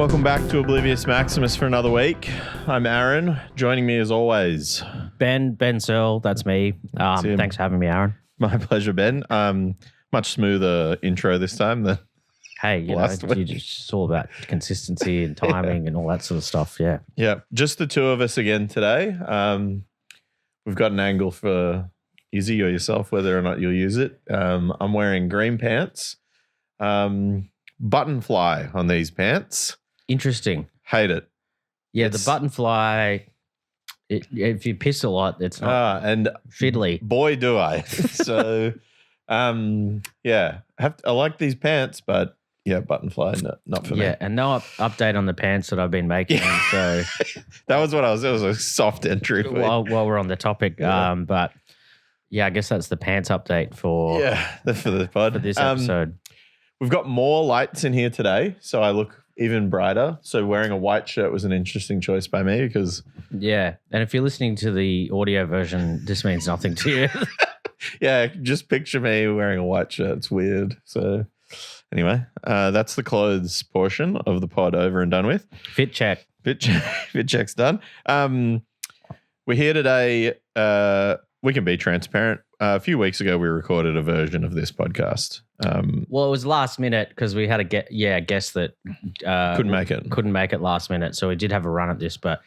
Welcome back to Oblivious Maximus for another week. I'm Aaron. Joining me as always, Ben Searle, that's me. Thanks for having me, Aaron. My pleasure, Ben. Much smoother intro this time than Hey, last week. it's all about consistency and timing and all that sort of stuff. Yeah. Yeah, just the two of us again today. We've got an angle for Izzy or yourself, whether or not you'll use it. I'm wearing green pants. Button fly on these pants. Interesting. Hate it. Yeah, the button fly, if you piss a lot, it's not and fiddly. Boy, do I. So, yeah, I like these pants, but yeah, button fly, not for me. Yeah, and no update on the pants that I've been making. So that was what it was a soft entry. While we're on the topic. Yeah. But yeah, I guess that's the pants update for the pod. For this episode. We've got more lights in here today, so I look even brighter. So wearing a white shirt was an interesting choice by me because... Yeah, and if you're listening to the audio version, this means nothing to you. Yeah, just picture me wearing a white shirt. It's weird. So anyway, that's the clothes portion of the pod over and done with. Fit check. Fit check's done. We're here today. We can be transparent. A few weeks ago, we recorded a version of this podcast. Well, it was last minute because we had a guest that couldn't make it last minute. So we did have a run at this, but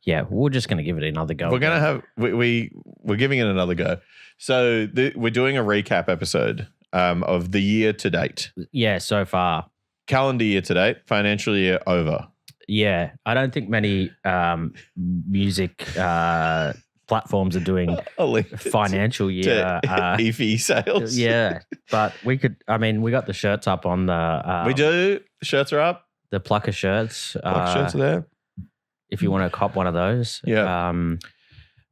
yeah, we're just going to give it another go. We're going to have we're giving it another go. So we're doing a recap episode of the year to date. Yeah, so far. Calendar year to date, financial year over. Yeah, I don't think many music platforms are doing financial year EV sales. Yeah, but we could. I mean, we got the shirts up on the. We do. Shirts are up. The Plucker shirts. Plucker shirts are there. If you want to cop one of those. Yeah.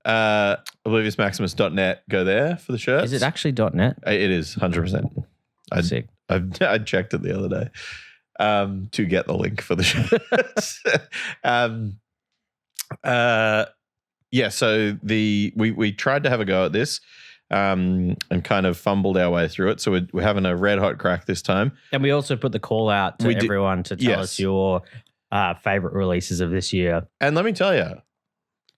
Obliviousmaximus.net. Go there for the shirts. Is it actually .net? It is 100%. Sick. I checked it the other day to get the link for the shirts. Yeah, so we tried to have a go at this and kind of fumbled our way through it. So we're having a red hot crack this time. And we also put the call out to everyone to tell us your favorite releases of this year. And let me tell you,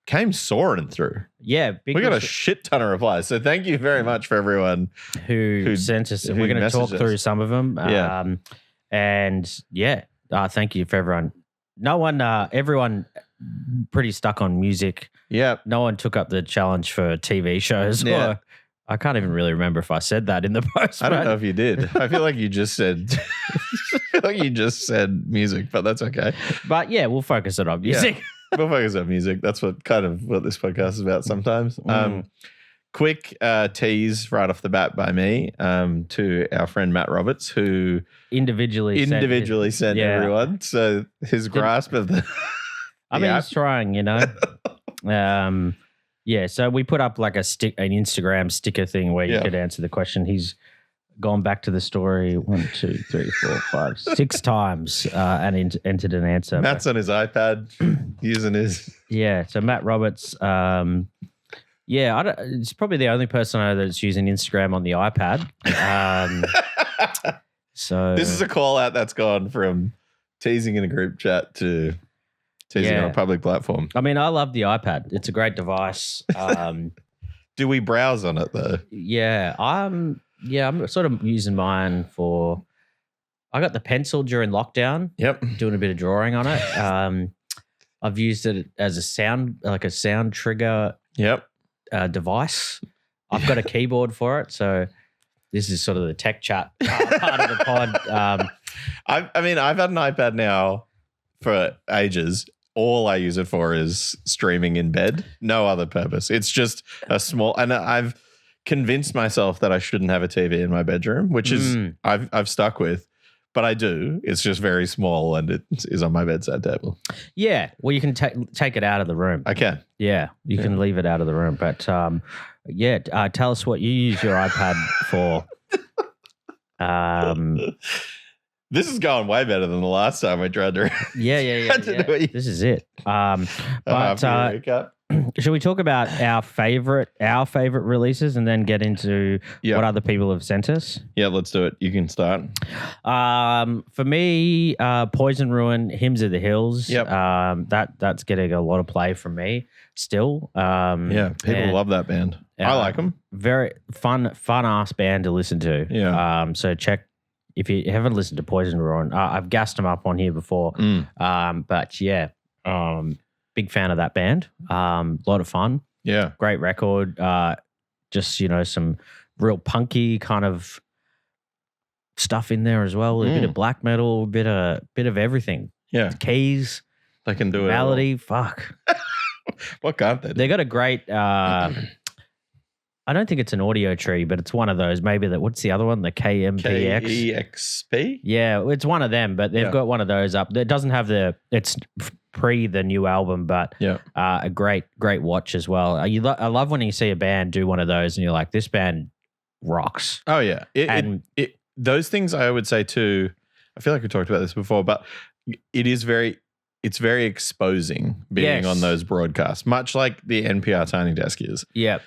came soaring through. Yeah. We got a shit ton of replies. So thank you very much for everyone who sent us. We're going to talk through some of them. And yeah, thank you for everyone. Everyone pretty stuck on music. Yeah. No one took up the challenge for TV shows. Yeah. I can't even really remember if I said that in the post. I don't know if you did. I feel like you just said music, but that's okay. But yeah, we'll focus it on music. Yeah. We'll focus on music. That's what this podcast is about sometimes. Quick tease right off the bat by me to our friend Matt Roberts, who individually sent everyone. So his grasp of the he's trying, Yeah, so we put up like an Instagram sticker thing where you could answer the question. He's gone back to the story 1, 2, 3, 4, 5, 6 times and entered an answer. Matt's on his iPad using his... Yeah, so Matt Roberts... it's probably the only person I know that's using Instagram on the iPad. So this is a call out that's gone from teasing in a group chat to teasing on a public platform. I mean, I love the iPad. It's a great device. Do we browse on it though? Yeah, I'm sort of using mine for. I got the pencil during lockdown. Yep, doing a bit of drawing on it. I've used it as a sound trigger. Yep. Device. I've got a keyboard for it, so this is sort of the tech chat part of the pod. I've had an iPad now for ages. All I use it for is streaming in bed. No other purpose. It's just a small, and I've convinced myself that I shouldn't have a TV in my bedroom, which is I've stuck with. But I do. It's just very small and it is on my bedside table. Yeah. Well, you can take it out of the room. I can. Yeah. You can leave it out of the room. But tell us what you use your iPad for. This is going way better than the last time I tried to. Yeah. This is it. Recap. Should we talk about our favorite releases and then get into what other people have sent us? Yeah, let's do it. You can start. For me, Poison Ruin, Hymns of the Hills. Yep. That's getting a lot of play from me still. People love that band. I like them. Very fun ass band to listen to. Yeah. So check if you haven't listened to Poison Ruin. I've gassed them up on here before. But yeah. Big fan of that band. A lot of fun. Yeah. Great record. Just, some real punky kind of stuff in there as well. A bit of black metal, a bit of everything. Yeah. Keys. They can do it. Melody. Fuck. What can't they do? They got a great I don't think it's an audio tree, but it's one of those. Maybe what's the other one? The KMPX. KEXP? Yeah, it's one of them, but they've got one of those up. It doesn't have it's pre the new album, but a great watch as well. I love when you see a band do one of those and you're like, this band rocks. Oh yeah. Those things I would say too, I feel like we talked about this before, but it's very exposing being on those broadcasts, much like the NPR Tiny Desk is. Yeah.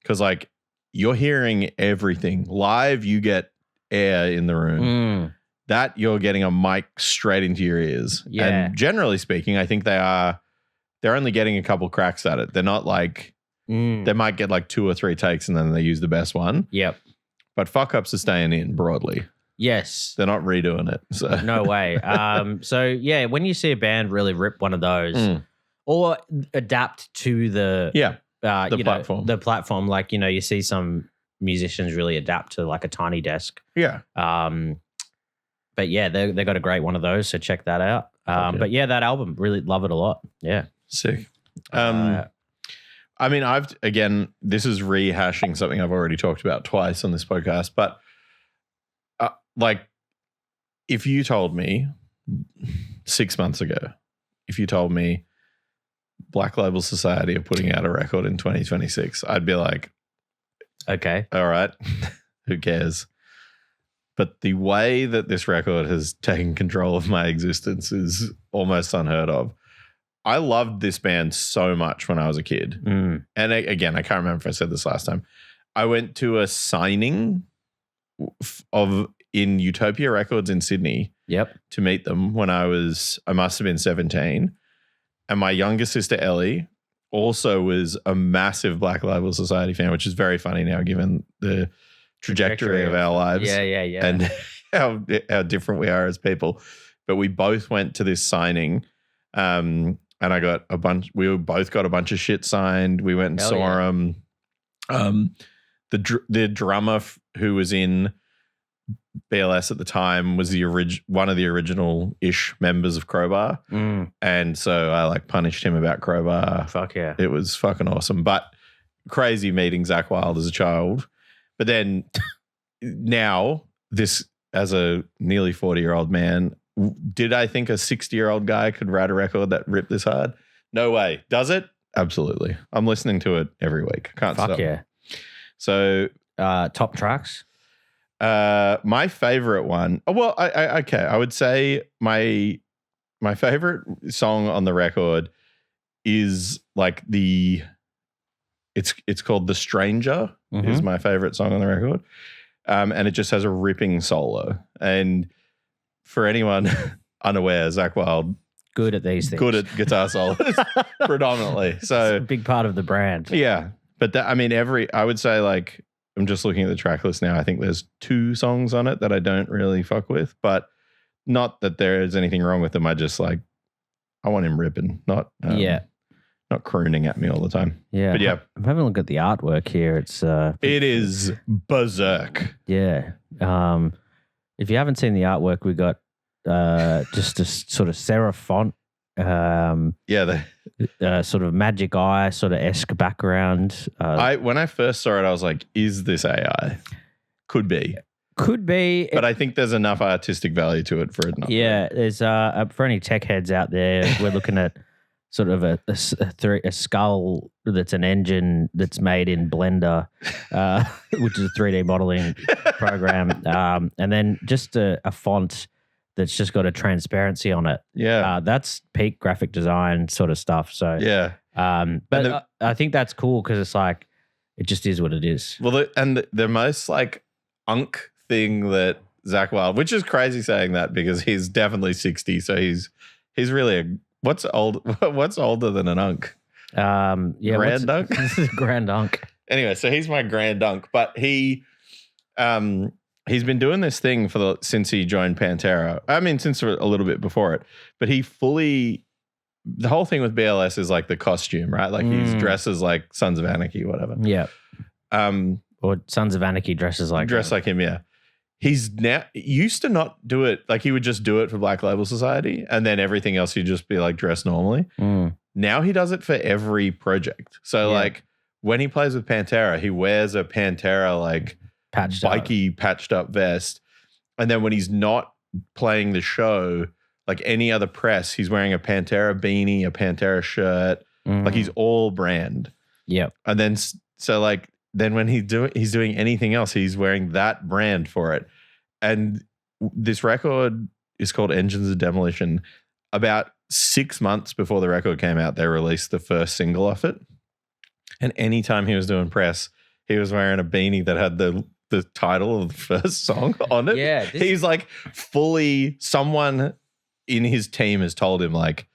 Because like you're hearing everything live, you get air in the room. That you're getting a mic straight into your ears. Yeah. And generally speaking, I think they're only getting a couple cracks at it. They're not like they might get like 2 or 3 takes and then they use the best one. Yep. But fuck ups are staying in broadly. Yes. They're not redoing it. So no way. So yeah, when you see a band really rip one of those or adapt to the platform. The platform, like, you see some musicians really adapt to like a Tiny Desk. Yeah. But yeah, they got a great one of those, so check that out. But yeah, that album, really love it a lot. Yeah. Sick. I mean, this is rehashing something I've already talked about twice on this podcast, but like if you told me 6 months ago, if you told me Black Label Society are putting out a record in 2026, I'd be like, okay, all right, who cares? But the way that this record has taken control of my existence is almost unheard of. I loved this band so much when I was a kid. And again, I can't remember if I said this last time. I went to a signing in Utopia Records in Sydney to meet them when I must have been 17. And my younger sister, Ellie, also was a massive Black Label Society fan, which is very funny now given the trajectory of our lives. Yeah. And how different we are as people. But we both went to this signing and I got we both got a bunch of shit signed. We went and saw him. The drummer who was in BLS at the time was one of the original-ish members of Crowbar. And so I like punished him about Crowbar. Fuck yeah. It was fucking awesome. But crazy meeting Zakk Wylde as a child. But then now, this as a nearly 40-year-old man, did I think a 60-year-old guy could write a record that ripped this hard? No way. Does it? Absolutely. I'm listening to it every week. Can't stop. Fuck yeah. So top tracks? My favorite one. Well, I would say my favorite song on the record is like it's called The Stranger is my favorite song on the record. And it just has a ripping solo. And for anyone unaware, Zakk Wylde, good at these things. Good at guitar solos predominantly. So it's a big part of the brand. Yeah. But I would say like, I'm just looking at the track list now. I think there's 2 songs on it that I don't really fuck with, but not that there is anything wrong with them. I just like, I want him ripping, not crooning at me all the time. Yeah. But yeah. I'm having a look at the artwork here. It is berserk. Yeah. If you haven't seen the artwork, we got just a sort of serif font. Sort of magic eye sort of esque background. When I first saw it, I was like, is this AI? Could be. But I think there's enough artistic value to it for it not. Yeah, there's for any tech heads out there, we're looking at sort of a skull that's an engine that's made in Blender, which is a 3D modeling program, and then just a font that's just got a transparency on it. Yeah. That's peak graphic design sort of stuff. So yeah. But I think that's cool because it's like it just is what it is. Well, the most like unk thing that Zach Wilde, which is crazy saying that because he's definitely 60, so he's really what's older than an unk? Grand unk? Grand unk. Anyway, so he's my grand unk, but he's been doing this thing since he joined Pantera. I mean, since a little bit before it, but the whole thing with BLS is like the costume, right? Like he's dresses like Sons of Anarchy, whatever. Yeah. Or Sons of Anarchy dresses like him, yeah. He's now used to not do it. Like he would just do it for Black Label Society, and then everything else he'd just be like dressed normally. Now he does it for every project. So like when he plays with Pantera, he wears a Pantera like patched up vest, and then when he's not playing the show, like any other press, he's wearing a Pantera beanie, a Pantera shirt. Like he's all brand. Yep. And then then when he's doing anything else, he's wearing that brand for it. And this record is called Engines of Demolition. About 6 months before the record came out, they released the first single off it. And anytime he was doing press, he was wearing a beanie that had the title of the first song on it. Yeah. He's like someone in his team has told him like,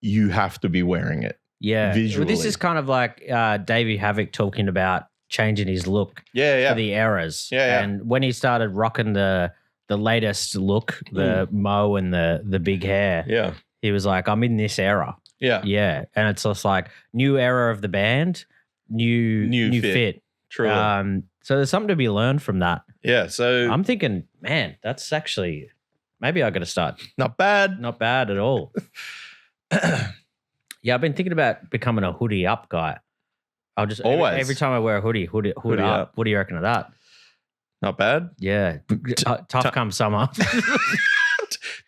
you have to be wearing it. Yeah. Visually. Well, this is kind of like Davey Havok talking about changing his look for the eras. Yeah. And when he started rocking the latest look, the mo and the big hair, he was like, I'm in this era. Yeah. Yeah. And it's just like new era of the band, new fit. Truly. So there's something to be learned from that. Yeah. So I'm thinking, man, that's actually maybe I got to start. Not bad. Not bad at all. Yeah, I've been thinking about becoming a hoodie up guy. I'll just always every time I wear a hoodie up. What do you reckon of that? Not bad. Yeah, tough come summer.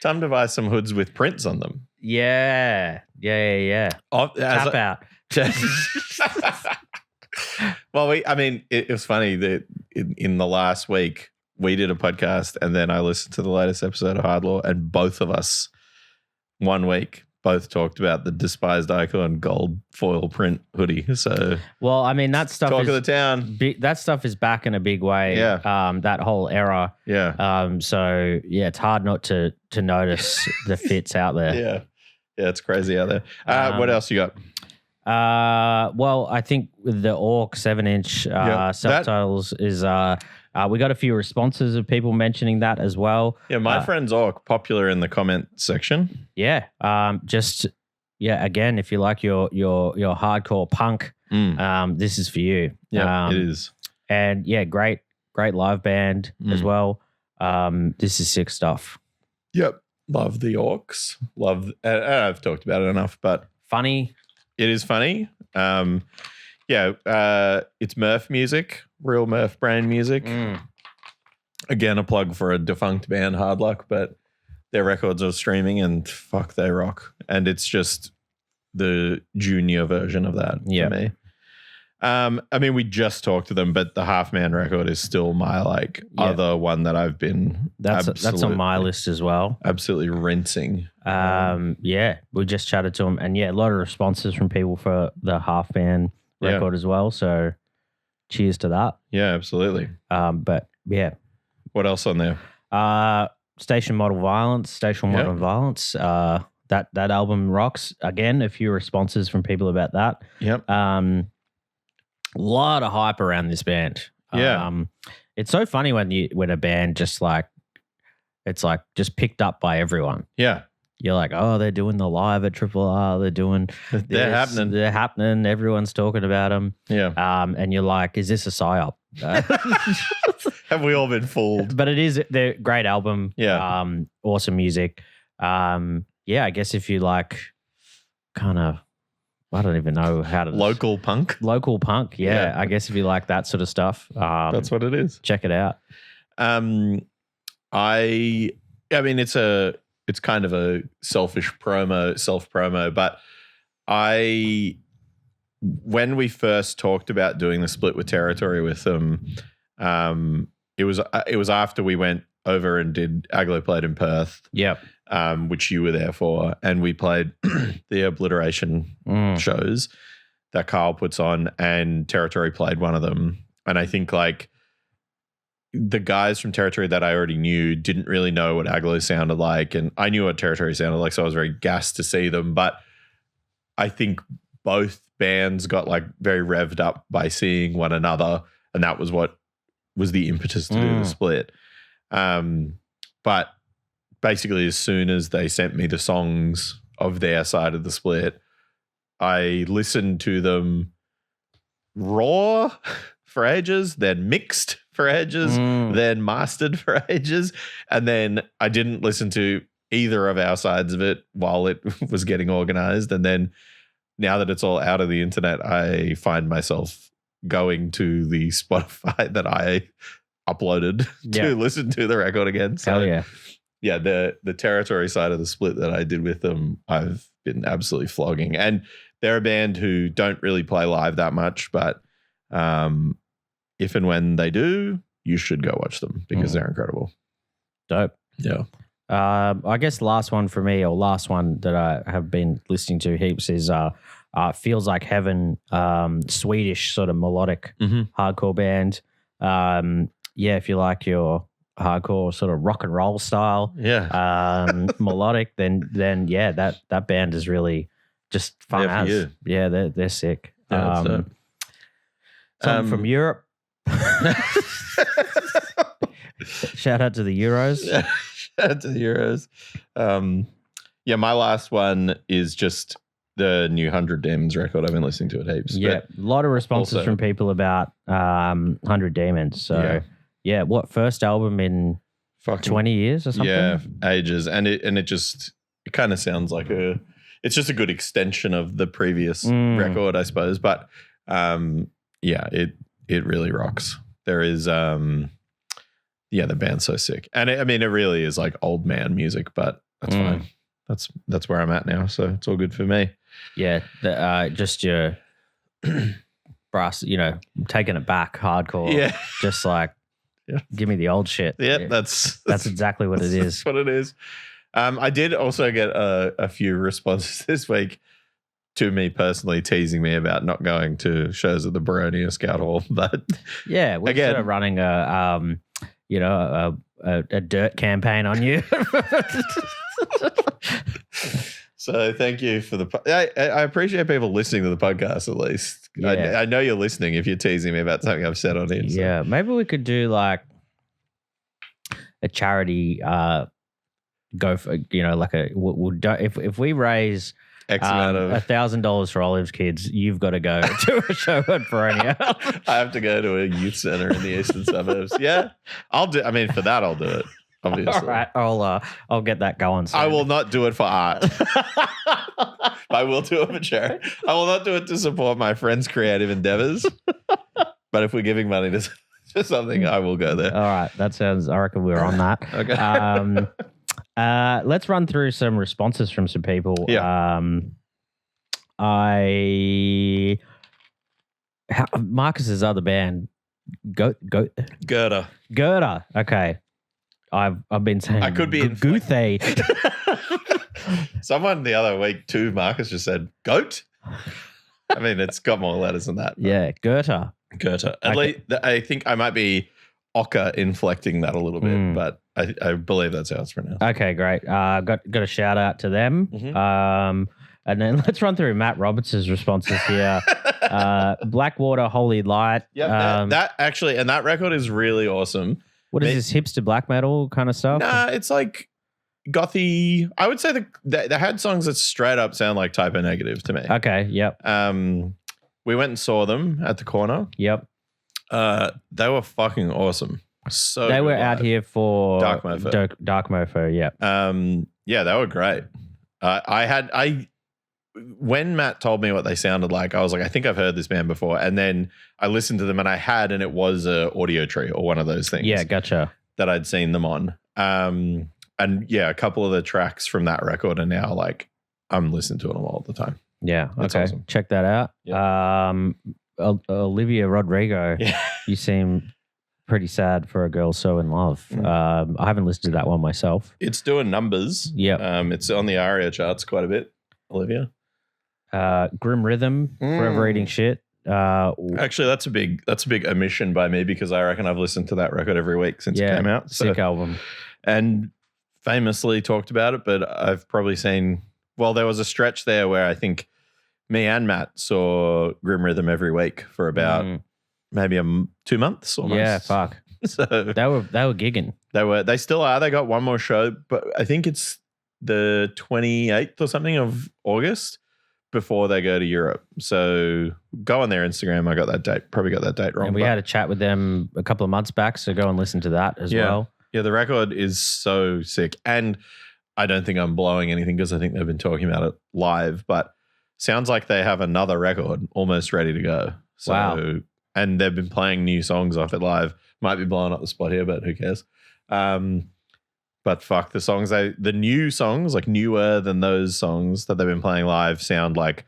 Time to buy some hoods with prints on them. Yeah. Tap out. Well, it was funny that in the last week we did a podcast and then I listened to the latest episode of Hard Law and both of us 1 week both talked about the Despised Icon gold foil print hoodie. So, well, I mean, that stuff talk of the town. That stuff is back in a big way. Yeah. That whole era. Yeah. So yeah, it's hard not to notice the fits out there. Yeah. Yeah, it's crazy out there. What else you got? Well, I think with the Orc 7-inch self-titles is we got a few responses of people mentioning that as well. Yeah, my friend's Orc, popular in the comment section. Yeah. Again, if you like your hardcore punk, this is for you. Yeah, it is. And yeah, great live band as well. This is sick stuff. Yep. Love the Orcs. I've talked about it enough, but funny. It is funny. It's Murph music, real Murph brand music. Again, a plug for a defunct band, Hard Luck, but their records are streaming and fuck, they rock. And it's just the junior version of that for me. We just talked to them, but the Half Man record is still my other one that I've been. That's on my list as well. Absolutely rinsing. We just chatted to them, and a lot of responses from people for the Half Man record as well. So, cheers to that. Yeah, absolutely. What else on there? Station Modern Violence. That album rocks. Again, a few responses from people about that. Yep. A lot of hype around this band. Yeah. It's so funny when a band just just picked up by everyone. Yeah. You're like, oh, they're doing the live at Triple R. They're doing this. They're happening. Everyone's talking about them. Yeah. And you're like, is this a psyop? Have we all been fooled? But they're great album. Yeah. Awesome music. I guess if you like kind of, I don't even know how to. Local punk? Local punk, yeah. I guess if you like that sort of stuff. That's what it is. Check it out. It's kind of a self promo, but when we first talked about doing the split with Territory with them, it was after we went over and did Aglo played in Perth, Yep. which you were there for, and we played the Obliteration shows that Carl puts on, and Territory played one of them. And I think like the guys from Territory that I already knew didn't really know what Aglo sounded like, and I knew what Territory sounded like, so I was very gassed to see them. But I think both bands got like very revved up by seeing one another, and that was what was the impetus to do the split. But basically, as soon as they sent me the songs of their side of the split, I listened to them raw for ages, then mixed for ages, then mastered for ages, and then I didn't listen to either of our sides of it while it was getting organized. And then now that it's all out of the internet, I find myself going to the Spotify that I uploaded to listen to the record again. So Hell yeah. The Territory side of the split that I did with them, I've been absolutely flogging. And they're a band who don't really play live that much, but if and when they do, you should go watch them because they're incredible. Dope. Yeah. I guess last one for me, or last one that I have been listening to heaps is Feels Like Heaven, Swedish sort of melodic hardcore band. If you like your hardcore sort of rock and roll style, melodic, then that band is really just fun as. You. Yeah, they're sick. Yeah, something from Europe. Shout out to the Euros. Shout out to the Euros. My last one is just the new 100 Demons record. I've been listening to it heaps. Yeah, a lot of responses from people about 100 Demons. So what first album in 20 years or something? Yeah, ages. And it kind of sounds like it's just a good extension of the previous record, I suppose. But it really rocks. There is the band's so sick. And it really is like old man music, but that's fine. That's where I'm at now, so it's all good for me. Yeah, just your brass, taking it back hardcore. Yeah, just like give me the old shit. Yeah, that's exactly what it is. That's what it is. I did also get a few responses this week to me personally teasing me about not going to shows at the Baronia Scout Hall, but yeah, we're sort of running a dirt campaign on you. So thank you for I appreciate people listening to the podcast at least. Yeah. I know you're listening if you're teasing me about something I've said on here. So. Yeah, maybe we could do like a charity go for, like if we raise X amount of $1,000 for Olive's kids, you've got to go to a show at Baronia. I have to go to a youth center in the eastern suburbs. Yeah, I'll do. I mean, for that, I'll do it. Obviously, all right. I'll get that going soon. I will not do it for art. I will do it for charity. I will not do it to support my friends' creative endeavors. But if we're giving money to something, I will go there. All right, that sounds. I reckon we're on that. Okay. Let's run through some responses from some people. Yeah. Marcus's other band, Gerda. Okay. I've been saying I could be Guthe. Someone the other week too, Marcus just said goat. I mean, it's got more letters than that. Yeah, Goethe. At least I think I might be Ocker inflecting that a little bit, but I believe that's how it's pronounced. Okay, great. Got a shout out to them. And then let's run through Matt Roberts' responses here. Blackwater, Holy Light. Yeah, that actually, and that record is really awesome. What is this, hipster black metal kind of stuff? Nah, it's like gothy. I would say they had songs that straight up sound like Typo Negative to me. Okay, yep. We went and saw them at the corner. Yep. They were fucking awesome. So they were out live. Here for Dark Mofo. Dark Mofo, yep. Yeah, they were great. When Matt told me what they sounded like, I was like, I think I've heard this band before. And then I listened to them and it was a Audio Tree or one of those things. Yeah, gotcha. That I'd seen them on. And yeah, a couple of the tracks from that record are now like, I'm listening to them all the time. Yeah, that's okay. Awesome. Check that out. Yeah. Olivia Rodrigo, yeah. You seem pretty sad for a girl so in love. I haven't listened to that one myself. It's doing numbers. Yeah. It's on the ARIA charts quite a bit, Olivia. Grim Rhythm, Forever Eating Shit. Actually, that's a big omission by me because I reckon I've listened to that record every week since it came out. Sick album. And famously talked about it, but I've probably seen, well, there was a stretch there where I think me and Matt saw Grim Rhythm every week for about maybe 2 months almost. Yeah, fuck. So they were gigging. They still are. They got one more show, but I think it's the 28th or something of August before they go to Europe. So go on their Instagram. I got that date. Probably got that date wrong. And we had a chat with them a couple of months back, so go and listen to that as well. Yeah, the record is so sick. And I don't think I'm blowing anything because I think they've been talking about it live, but sounds like they have another record almost ready to go. So, wow. And they've been playing new songs off it live. Might be blowing up the spot here, but who cares? But fuck, the new songs, like newer than those songs that they've been playing live, sound like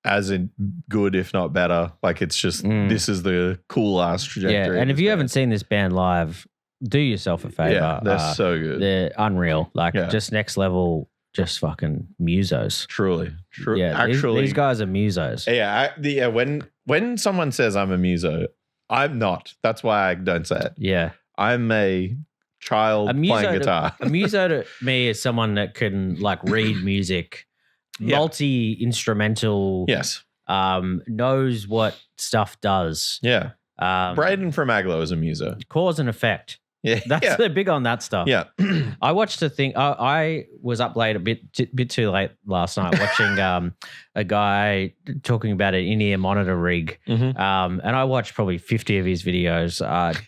as in good, if not better. Like it's just, this is the cool ass trajectory. Yeah, and if you haven't seen this band live, do yourself a favor. Yeah, they're so good. They're unreal. Like just next level, just fucking musos. Truly. Yeah, actually, these guys are musos. Yeah, when someone says I'm a muso, I'm not. That's why I don't say it. Yeah. I'm a child playing guitar. A muso to me is someone that can like read music, multi-instrumental. Yes. Knows what stuff does. Yeah. Braden from Aglo is a muso. Cause and effect. Yeah. They're big on that stuff. Yeah. I watched a thing. I was up late a bit too late last night watching a guy talking about an in-ear monitor rig. Mm-hmm. And I watched probably 50 of his videos.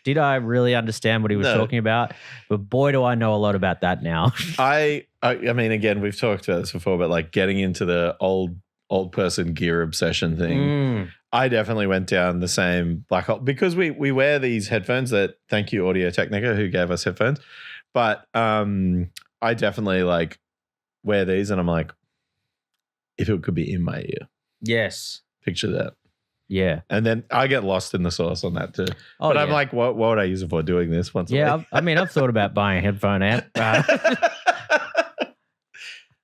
Did I really understand what he was talking about? But boy, do I know a lot about that now. I mean, again, we've talked about this before, but like getting into the old person gear obsession thing. I definitely went down the same black hole because we wear these headphones that, thank you Audio Technica who gave us headphones. But I definitely like wear these and I'm like, if it could be in my ear. Yes. Picture that. Yeah. And then I get lost in the sauce on that too. But I'm like, what would I use it for doing this once a week? I mean, I've thought about buying a headphone amp.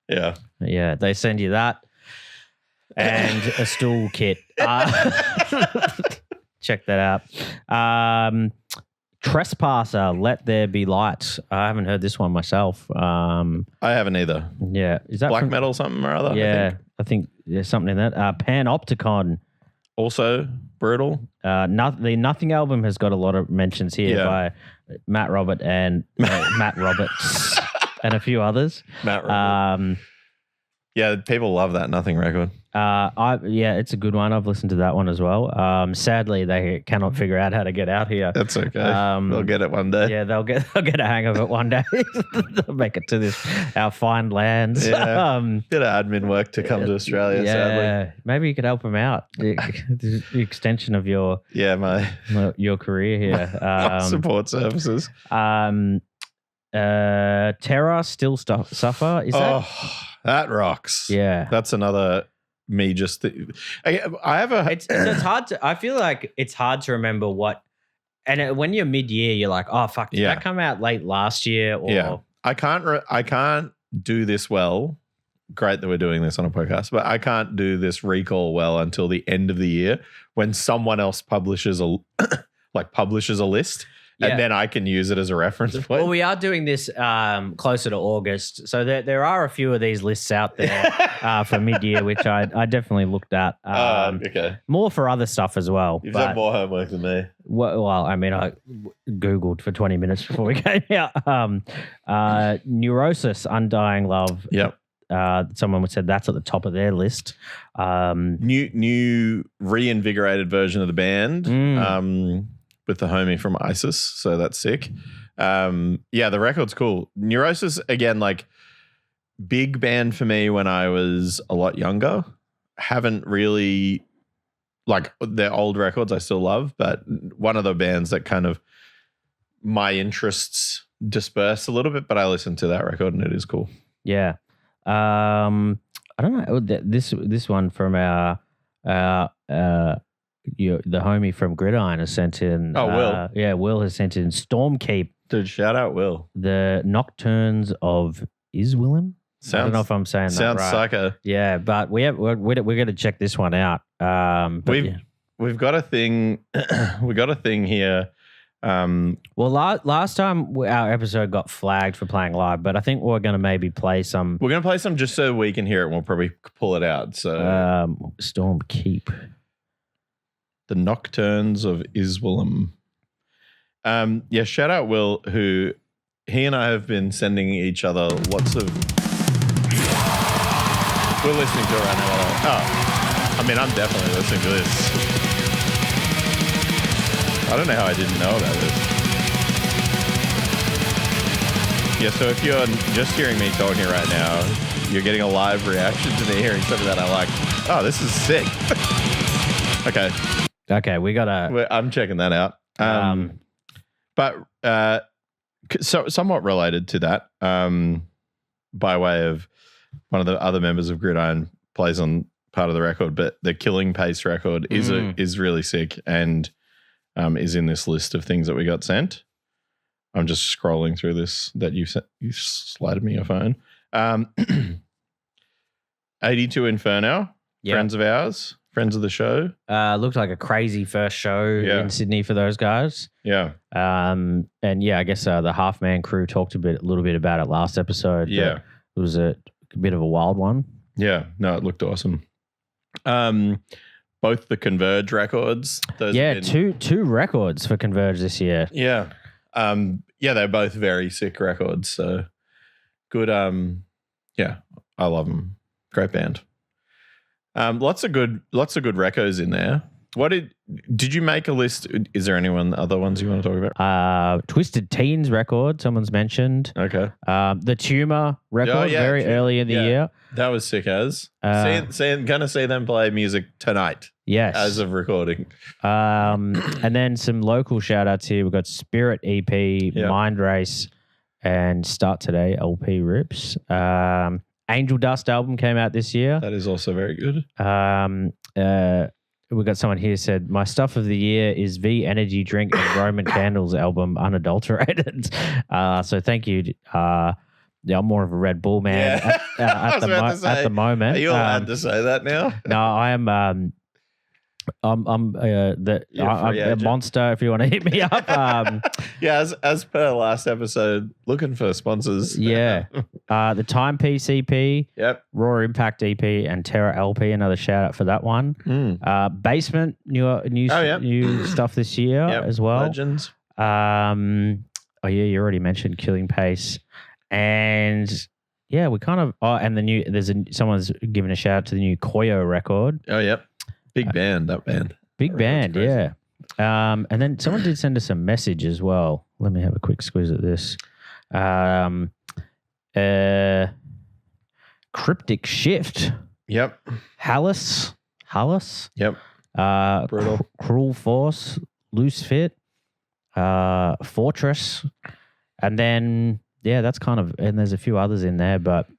Yeah. Yeah, they send you that. And a stool kit. Check that out. Trespasser, Let There Be Light. I haven't heard this one myself. I haven't either. Yeah. Is that black metal something or other? Yeah, I think there's something in that. Panopticon. Also brutal. The Nothing album has got a lot of mentions here by Matt Robert and Matt Roberts and a few others. Matt Robert. Yeah, people love that Nothing record. It's a good one. I've listened to that one as well. Sadly, they cannot figure out how to get out here. That's okay. They'll get it one day. Yeah, they'll get a hang of it one day. They'll make it to our fine lands. Yeah. Bit of admin work to come to Australia. Sadly. Maybe you could help them out. The extension of your your career here. My support services. Terror, Still Suffer. Is that? That rocks. Yeah. That's another me just I have a it's hard to I feel like it's hard to remember what when you're mid-year you're like, oh fuck, did that come out late last year or I can't do this well. Great that we're doing this on a podcast, but I can't do this recall well until the end of the year when someone else publishes a list. And then I can use it as a reference point. Well, we are doing this closer to August. So there are a few of these lists out there for mid-year, which I definitely looked at. Okay. More for other stuff as well. You've done more homework than me. Well, I mean, I Googled for 20 minutes before we came out. Neurosis, Undying Love. Yep. Someone said that's at the top of their list. New reinvigorated version of the band. With the homie from ISIS, so that's sick. The record's cool. Neurosis, again, like big band for me when I was a lot younger. Haven't really, like their old records I still love, but one of the bands that kind of my interests dispersed a little bit, but I listened to that record and it is cool. Yeah. I don't know. This one from our the homie from Gridiron has sent in. Oh, Will. Yeah, Will has sent in Stormkeep, Dude, shout out Will. the Nocturnes of Iswillim. I don't know if I'm saying that Sounds right. psycho. Yeah, but we're going to check this one out. We've got a thing. We got a thing here. Well, last time our episode got flagged for playing live, but I think we're going to maybe play some. We're going to play some just so we can hear it, and we'll probably pull it out. So, Stormkeep, the Nocturnes of Iswillim. Yeah, shout out Will, who he and I have been sending each other lots of. We're listening to it right now. Oh, I mean, I'm definitely listening to this. I don't know how I didn't know about this. Yeah, so if you're just hearing me talking right now, you're getting a live reaction to me hearing something that I like. Oh, this is sick. Okay, we gotta. I'm checking that out. But so somewhat related to that, by way of one of the other members of Gridiron plays on part of the record, but the Killing Pace record is really sick and is in this list of things that we got sent. I'm just scrolling through this that you slided me your phone. 82 Inferno, friends of ours, friends of the show. Looked like a crazy first show in Sydney for those guys. Yeah. And yeah, I guess the Half Man Crew talked a little bit about it last episode. Yeah. It was a bit of a wild one. Yeah. No, it looked awesome. Both the Converge records. Two records for Converge this year. Yeah. They're both very sick records. So good. Yeah, I love them. Great band. Lots of good recos in there. What did you make a list? Is there other ones you want to talk about? Twisted Teens record, someone's mentioned. Okay. The Tumor record, early in the year. That was sick as. Gonna see them play music tonight. Yes. As of recording. And then some local shout outs here. We've got Spirit EP, Mind Race, and Start Today LP rips. Angel Dust album came out this year. That is also very good. We got someone here said, my stuff of the year is V Energy Drink and Roman Candles album, unadulterated. So thank you. I'm more of a Red Bull man at the moment. Are you allowed to say that now? No, I am. I'm a monster. If you want to hit me up, as per last episode, looking for sponsors. Yeah, the Timepiece EP, Raw Impact EP, and Terra LP. Another shout out for that one. Basement, new stuff this year as well. Legends. You already mentioned Killing Pace, and we kind of. And the new. Someone's giving a shout out to the new Koyo record. Oh, yep. Big band, that band. Big band, yeah. And then someone did send us a message as well. Let me have a quick squeeze at this. Cryptic Shift. Yep. Hallis. Yep. Brutal. Cruel Force. Loose Fit. Fortress. And then, that's kind of, and there's a few others in there, but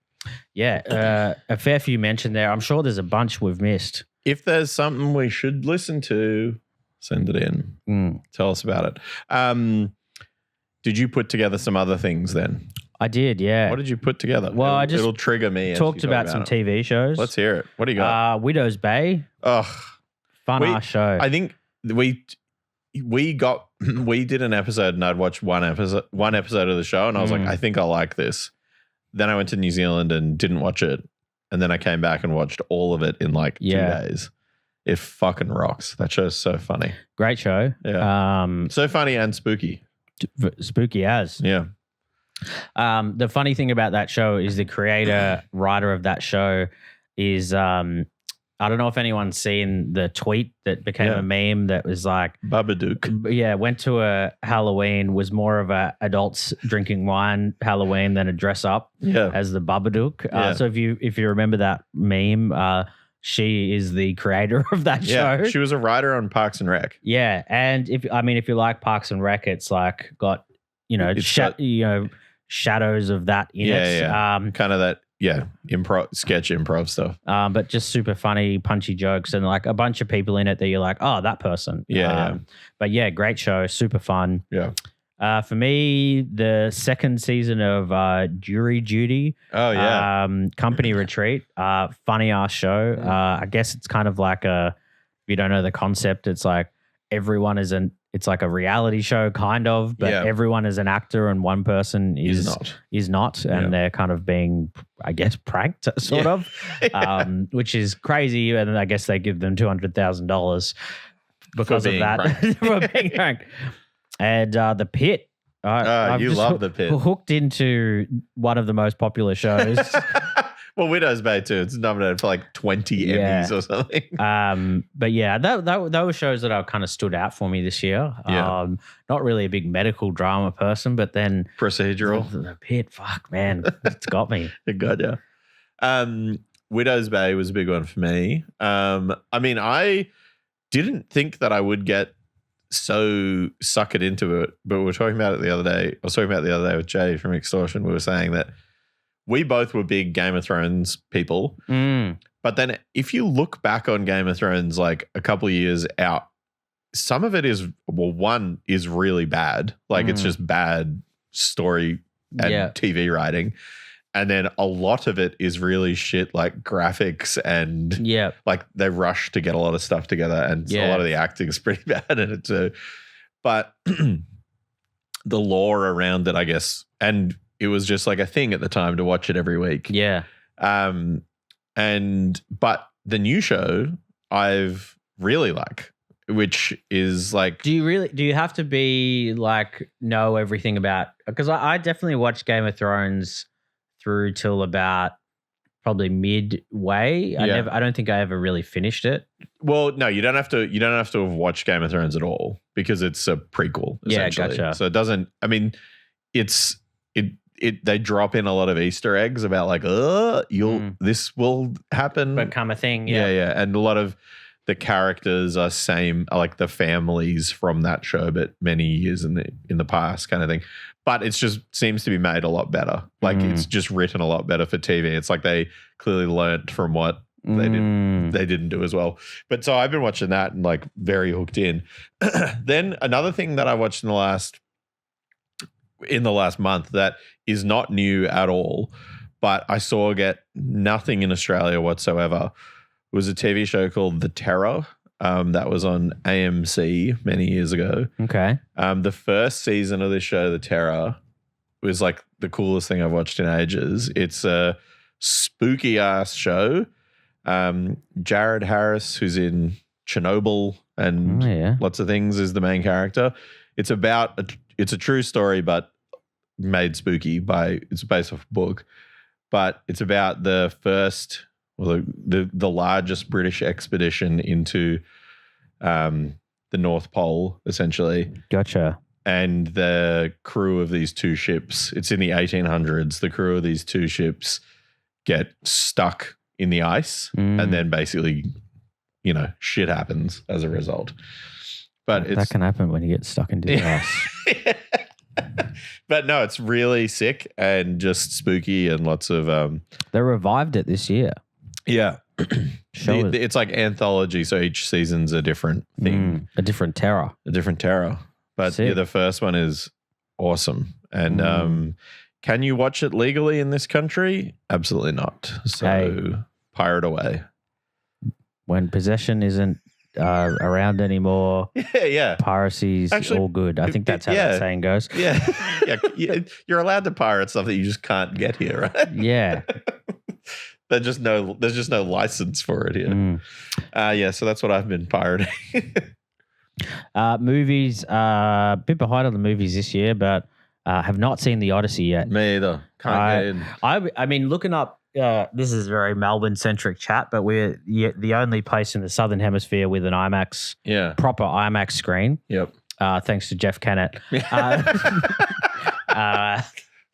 a fair few mentioned there. I'm sure there's a bunch we've missed. If there's something we should listen to, send it in. Tell us about it. Did you put together some other things then? I did, yeah. What did you put together? Well, it'll trigger me. Talked about some TV shows. Let's hear it. What do you got? Widow's Bay. Ugh. Fun-ass show. I think we did an episode and I'd watched one episode of the show and I was like, I think I like this. Then I went to New Zealand and didn't watch it. And then I came back and watched all of it in 2 days. It fucking rocks. That show's so funny. Great show. Yeah. So funny and spooky. Spooky as. Yeah. The funny thing about that show is the creator, writer of that show is, I don't know if anyone's seen the tweet that became a meme that was like Babadook. Yeah, went to a Halloween, was more of a adults drinking wine Halloween than a dress up as the Babadook. So if you remember that meme, she is the creator of that show. She was a writer on Parks and Rec. Yeah, and if you like Parks and Rec, it's like got shadows of that in it. Yeah. Kind of that sketch improv stuff. But just super funny, punchy jokes and like a bunch of people in it that you're like, oh, that person. Yeah. But yeah, great show, super fun. Yeah. For me, the second season of Jury Duty. Oh yeah. Company Retreat. Funny ass show. I guess it's kind of like if you don't know the concept, it's like everyone it's like a reality show kind of, but everyone is an actor and one person is not, and they're kind of being, I guess, pranked sort of, which is crazy. And I guess they give them $200,000 because of that for being pranked. And The Pit. You love The Pit. Hooked into one of the most popular shows. Well, Widow's Bay too. It's nominated for like 20 Emmys or something. But yeah, that were shows that kind of stood out for me this year. Yeah. Not really a big medical drama person, but then procedural. The Pit, fuck man, it's got me. It got you. Widow's Bay was a big one for me. I mean, I didn't think that I would get so suckered into it, but we were talking about it the other day. I was talking about it the other day with Jay from Extortion. We were saying that we both were big Game of Thrones people. But then if you look back on Game of Thrones like a couple of years out, some of it is, one is really bad. Like it's just bad story and TV writing. And then a lot of it is really shit, like graphics and like they rush to get a lot of stuff together, and a lot of the acting is pretty bad in it too. But the lore around it, I guess, and it was just like a thing at the time to watch it every week. Yeah. But the new show I've really like, which is like, do you have to be like know everything about? Because I definitely watched Game of Thrones through till about probably midway. I don't think I ever really finished it. Well, no, you don't have to have watched Game of Thrones at all because it's a prequel. Essentially. Gotcha. So it doesn't. I mean, they drop in a lot of Easter eggs about like, this will happen, become a thing. Yeah, and a lot of the characters are like the families from that show, but many years in the past, kind of thing. But it's just seems to be made a lot better. Like it's just written a lot better for TV. It's like they clearly learnt from what they didn't do as well. But so I've been watching that and like very hooked in. Then another thing that I watched in the last month that is not new at all, but I saw get nothing in Australia whatsoever, was a TV show called The Terror. That was on AMC many years ago. Okay. The first season of this show, The Terror, was like the coolest thing I've watched in ages. It's a spooky ass show. Jared Harris, who's in Chernobyl and lots of things, is the main character. It's a true story, but made spooky it's based off a book. But it's about the first, the largest British expedition into the North Pole, essentially. Gotcha. And the crew of these two ships, it's in the 1800s, the crew of these two ships get stuck in the ice and then basically, shit happens as a result. But that can happen when you get stuck into the ice. But no, it's really sick and just spooky and lots of... They revived it this year. Yeah. It's like anthology, so each season's a different thing. A different terror. But the first one is awesome. And can you watch it legally in this country? Absolutely not. So pirate away. When possession isn't around anymore, piracy's all good. I think that's how that saying goes. Yeah. You're allowed to pirate stuff that you just can't get here, right? Yeah. There's just no license for it here. So that's what I've been pirating. Movies, a bit behind on the movies this year, but have not seen The Odyssey yet. Me either. Can't get in. I mean, looking up, this is very Melbourne-centric chat, but we're the only place in the Southern Hemisphere with an IMAX, proper IMAX screen. Yep. Thanks to Jeff Kennett.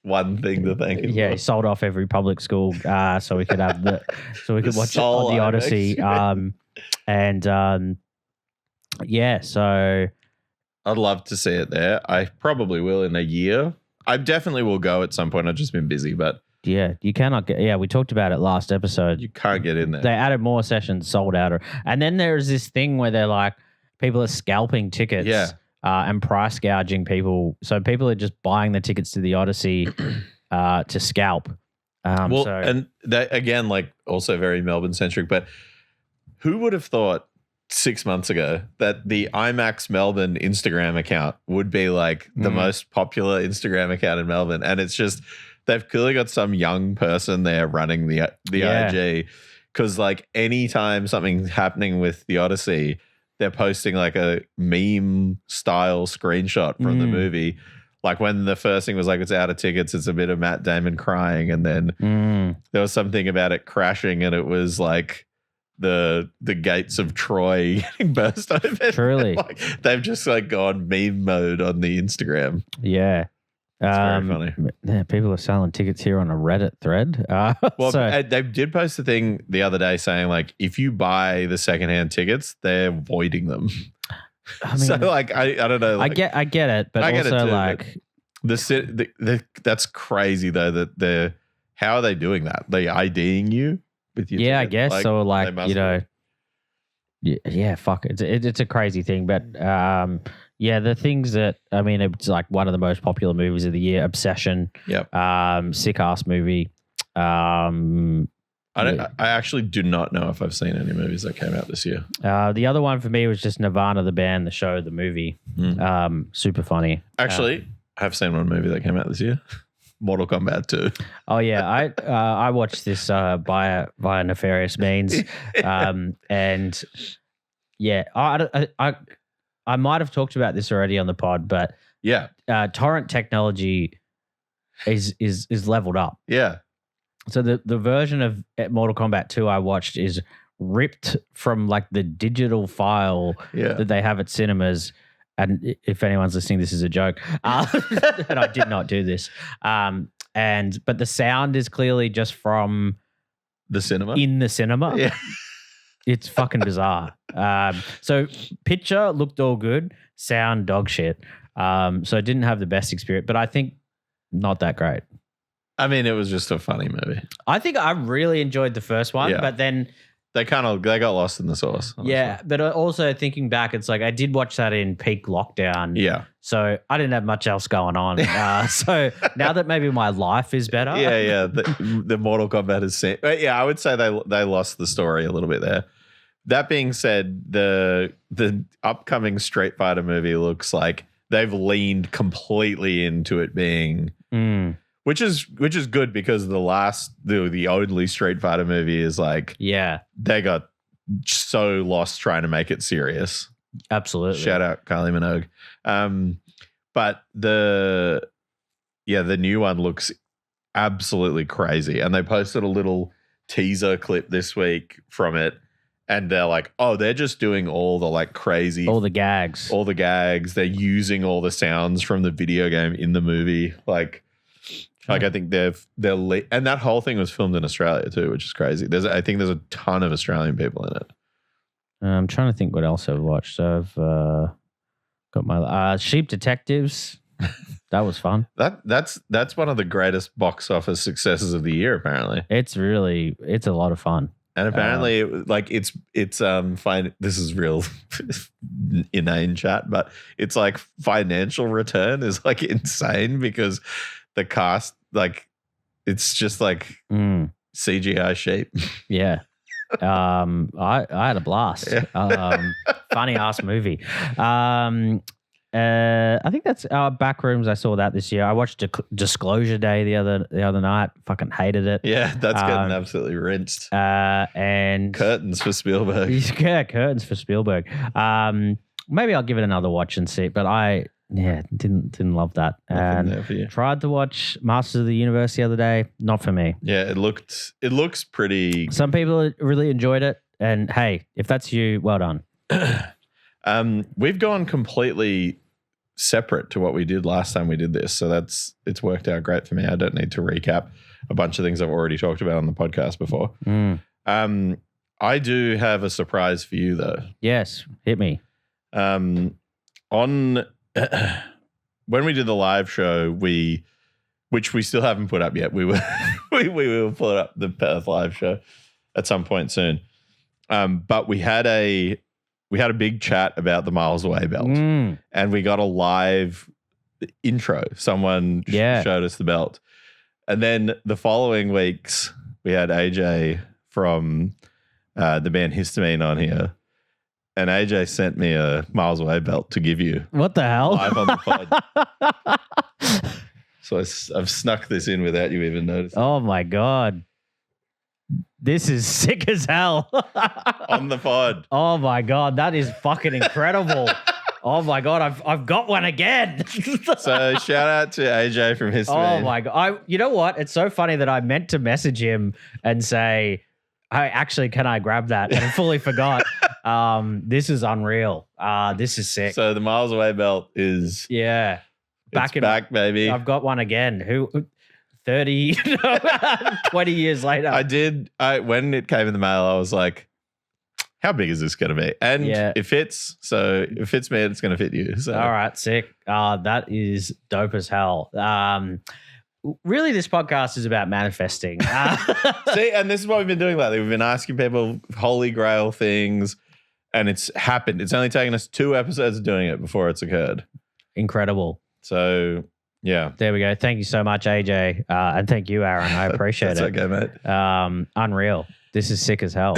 One thing to thank him for. He sold off every public school so we could have watch it on The Odyssey. So I'd love to see it there. I probably will in a year. I definitely will go at some point. I've just been busy, but Yeah, you cannot get. Yeah, we talked about it last episode. You can't get in there. They added more sessions, sold out, and then there's this thing where they're like, people are scalping tickets, and price gouging people. So people are just buying the tickets to the Odyssey to scalp. And that again, like also very Melbourne centric. But who would have thought 6 months ago that the IMAX Melbourne Instagram account would be like the most popular Instagram account in Melbourne? And it's just they've clearly got some young person there running the IG, because like anytime something's happening with the Odyssey, they're posting like a meme style screenshot from the movie. Like when the first thing was like, it's out of tickets, it's a bit of Matt Damon crying. And then there was something about it crashing, and it was like the gates of Troy getting burst open. Truly. Like, they've just like gone meme mode on the Instagram. Yeah. It's very funny. Yeah, people are selling tickets here on a Reddit thread. They did post a thing the other day saying like, if you buy the secondhand tickets, they're voiding them. I mean, so like, I don't know. Like, I get it, but I also like that's crazy though that how are they doing that? They IDing you with your ticket? I guess like, so. Like fuck it. It's a crazy thing, but the things that I mean, it's like one of the most popular movies of the year, Obsession. Yep. Sick ass movie. I actually do not know if I've seen any movies that came out this year. The other one for me was just Nirvana, the band, the show, the movie. Super funny. Actually, I have seen one movie that came out this year. Mortal Kombat 2. Oh yeah, I watched this via nefarious means, and yeah, I might have talked about this already on the pod, but yeah, torrent technology is leveled up. Yeah. So the version of Mortal Kombat 2 I watched is ripped from like the digital file that they have at cinemas. And if anyone's listening, this is a joke. And I did not do this. But the sound is clearly just from the cinema. In the cinema. Yeah. It's fucking bizarre. So picture looked all good, sound dog shit. So it didn't have the best experience, but I think not that great. I mean, it was just a funny movie. I think I really enjoyed the first one, but then they got lost in the sauce. Honestly. Yeah, but also thinking back, it's like I did watch that in peak lockdown. Yeah. So I didn't have much else going on. So now that maybe my life is better. Yeah. The Mortal Kombat is seen. Yeah, I would say they lost the story a little bit there. That being said, the upcoming Street Fighter movie looks like they've leaned completely into it being which is good, because the only Street Fighter movie is like they got so lost trying to make it serious. Absolutely. Shout out Kylie Minogue. But the new one looks absolutely crazy, and they posted a little teaser clip this week from it, and they're like, oh, they're just doing all the like crazy, all the gags. They're using all the sounds from the video game in the movie, Like I think they're and that whole thing was filmed in Australia too, which is crazy. I think there's a ton of Australian people in it. I'm trying to think what else I've watched. So I've got my Sheep Detectives. That was fun. That's one of the greatest box office successes of the year. Apparently, it's a lot of fun. And apparently, it's fine. This is real inane chat, but it's like financial return is like insane, because the cast, like, it's just like CGI sheep. Yeah. I had a blast. Funny ass movie. I think that's Backrooms. I saw that this year. I watched Disclosure Day the other night. Fucking hated it. Yeah, that's getting absolutely rinsed. And curtains for Spielberg. Yeah, curtains for Spielberg. Maybe I'll give it another watch and see. But I didn't love that. And tried to watch Masters of the Universe the other day. Not for me. Yeah, it looks pretty. Some people really enjoyed it, and hey, if that's you, well done. We've gone completely separate to what we did last time we did this, so it's worked out great for me. I don't need to recap a bunch of things I've already talked about on the podcast before. I do have a surprise for you though. Yes, hit me. On when we did the live show, we which we still haven't put up yet. We will put up the Perth live show at some point soon. But we had a big chat about the Miles Away belt, and we got a live intro. Someone showed us the belt, and then the following weeks we had AJ from the band Histamine on here, and AJ sent me a Miles Away belt to give you. What the hell? Live on the pod. So I've snuck this in without you even noticing. Oh my God. This is sick as hell. On the pod. Oh my God. That is fucking incredible. Oh my God. I've got one again. So shout out to AJ from History. Oh my God. You know what? It's so funny that I meant to message him and say, can I grab that? And I fully forgot. This is unreal. This is sick. So the Miles Away belt is back, baby. I've got one again. Who 30, 20 years later. When it came in the mail, I was like, how big is this going to be? And it fits. So it fits me, it's going to fit you. So. All right, sick. That is dope as hell. Really, this podcast is about manifesting. See, and this is what we've been doing lately. We've been asking people holy grail things, and it's happened. It's only taken us 2 episodes of doing it before it's occurred. Incredible. So, yeah. There we go. Thank you so much, AJ. And thank you, Aaron. I appreciate it. That's okay, mate. Unreal. This is sick as hell.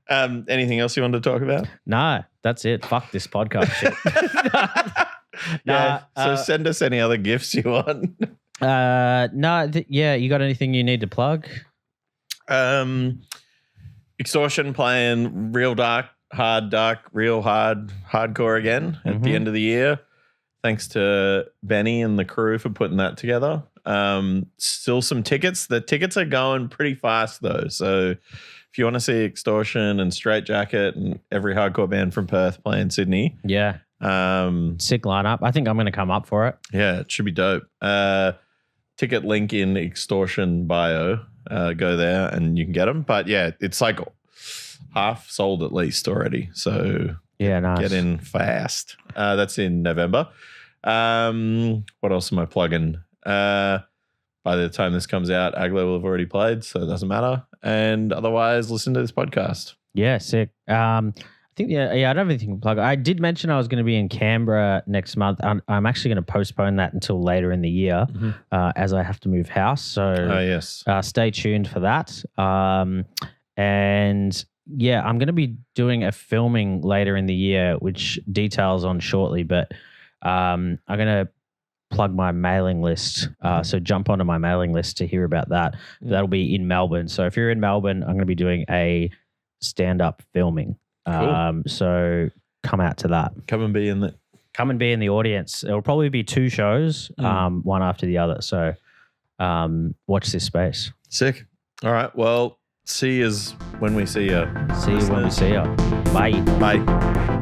Anything else you want to talk about? No, that's it. Fuck this podcast shit. So send us any other gifts you want. You got anything you need to plug? Extortion playing real hardcore again at the end of the year. Thanks to Benny and the crew for putting that together. Still some tickets. The tickets are going pretty fast though. So if you want to see Extortion and Straight Jacket and every hardcore band from Perth playing Sydney. Yeah. Sick lineup. I think I'm going to come up for it. Yeah, it should be dope. Ticket link in Extortion bio. Go there and you can get them. But yeah, it's like half sold at least already. So yeah, nice. Get in fast. That's in November. What else am I plugging? By the time this comes out, Aglo will have already played, so it doesn't matter. And otherwise, listen to this podcast. Yeah, sick. I think, I don't have anything to plug. I did mention I was going to be in Canberra next month. I'm actually going to postpone that until later in the year as I have to move house. So stay tuned for that. And yeah, I'm going to be doing a filming later in the year, which details on shortly, but I'm going to plug my mailing list. So jump onto my mailing list to hear about that. That'll be in Melbourne. So if you're in Melbourne, I'm going to be doing a stand-up filming. Cool. So come out to that. Come and be in the audience. It'll probably be 2 shows, one after the other. So watch this space. Sick. All right. Well, see you when we see you. See you when we see you. Bye. Bye.